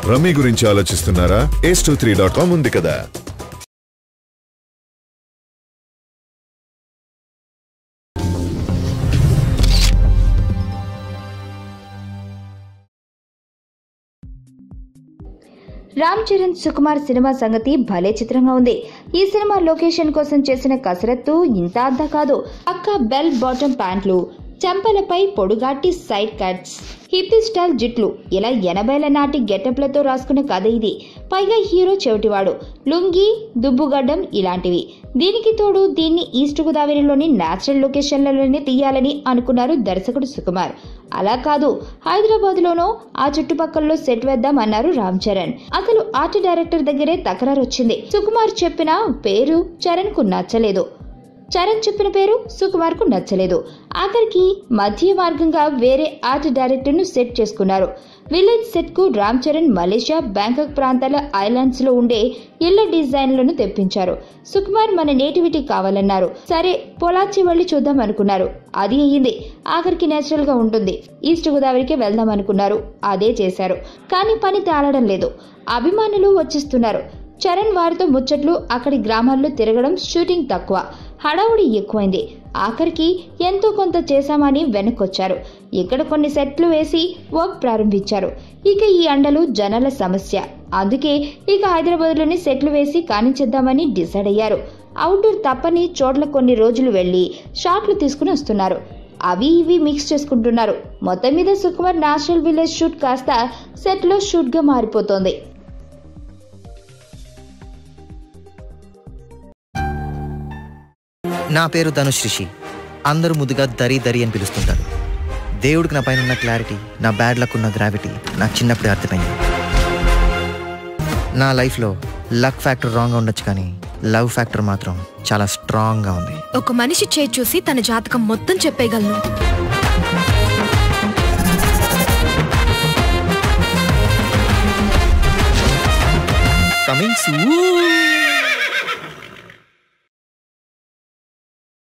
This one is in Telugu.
రమ్మీ గురించి ఆలోచిస్తున్నారా? ace23.com ఉంది కదా. రామ్ చరణ్ సుకుమార్ సినిమా సంగతి భలే చిత్రంగా ఉంది. ఈ సినిమా లొకేషన్ కోసం చేసిన కసరత్తు ఇంత అద్దా కాదు. అక్క బెల్ బాటమ్ ప్యాంట్లు, చెంపలపై పొడుగాటి సైడ్ కట్స్, హిప్పీ స్టైల్ జుట్లు, ఇలా 80ల నాటి గెటప్లతో రాసుకున్న కథ ఇది. పైగా హీరో చెవిటివాడు, లుంగి, దుబ్బుగడ్డం ఇలాంటివి. దీనికి తోడు దీన్ని ఈస్ట్ గోదావరిలోని నేచురల్ లొకేషన్లలోనే తీయాలని అనుకున్నారు దర్శకుడు సుకుమార్. అలా కాదు, హైదరాబాద్ లోనో ఆ చుట్టుపక్కలలో సెట్ వేద్దామన్నారు రామ్ చరణ్. అసలు ఆర్ట్ డైరెక్టర్ దగ్గరే తకరారు వచ్చింది. సుకుమార్ చెప్పిన పేరు చరణ్ కు నచ్చలేదు, చరణ్ చెప్పిన పేరు సుకుమార్ కు నచ్చలేదు. ఆఖరికి మధ్య మార్గంగా వేరే ఆర్ట్ డైరెక్టర్ ను సెట్ చేసుకున్నారు. విలేజ్ సెట్ కు రామ్ చరణ్ మలేషియా, బ్యాంకాక్ ప్రాంతాల ఐలాండ్స్ లో ఉండే ఇళ్ల డిజైన్లను తెప్పించారు. సుకుమార్ మన నేటివిటీ కావాలన్నారు. సరే పొలాచి వెళ్లి చూద్దాం అనుకున్నారు. అది అయ్యింది. ఆఖరికి నేచురల్ గా ఉంటుంది, ఈస్ట్ గోదావరికి వెళ్దాం అనుకున్నారు. అదే చేశారు. కానీ పని తేలడం లేదు. అభిమానులు వచ్చిస్తున్నారు. చరణ్ వారితో ముచ్చట్లు, అక్కడి గ్రామాల్లో తిరగడం, షూటింగ్ తక్కువ, హడావుడి ఎక్కువైంది. ఆఖరికి ఎంతో కొంత చేశామని వెనక్కొచ్చారు. ఇక్కడ కొన్ని సెట్లు వేసి వర్క్ ప్రారంభించారు. ఇక ఈ అండలు జనాల సమస్య. అందుకే ఇక హైదరాబాద్లోని సెట్లు వేసి కానిచేద్దామని డిసైడ్ అయ్యారు. అవుట్డోర్ తప్పని చోట్ల కొన్ని రోజులు వెళ్లి షాట్లు తీసుకుని వస్తున్నారు. అవి ఇవి మిక్స్ చేసుకుంటున్నారు. మొత్తం మీద సుకుమార్ నేషనల్ విలేజ్ షూట్ కాస్త సెట్లో షూట్ గా మారిపోతోంది. నా పేరు ధనుష్ రిషి. అందరూ ముద్దుగా దరి దరి అని పిలుస్తుంటారు. దేవుడికి నా పైన ఉన్న క్లారిటీ, నా బ్యాడ్ లక్ ఉన్న గ్రావిటీ నాకు చిన్నప్పుడే అర్థమైంది. నా లైఫ్లో లక్ ఫ్యాక్టర్ రాంగ్గా ఉండొచ్చు, కానీ లవ్ ఫ్యాక్టర్ మాత్రం చాలా స్ట్రాంగ్గా ఉంది. ఒక మనిషి చేయి చూసి తన జాతకం మొత్తం చెప్పేయగలను. Coming soon.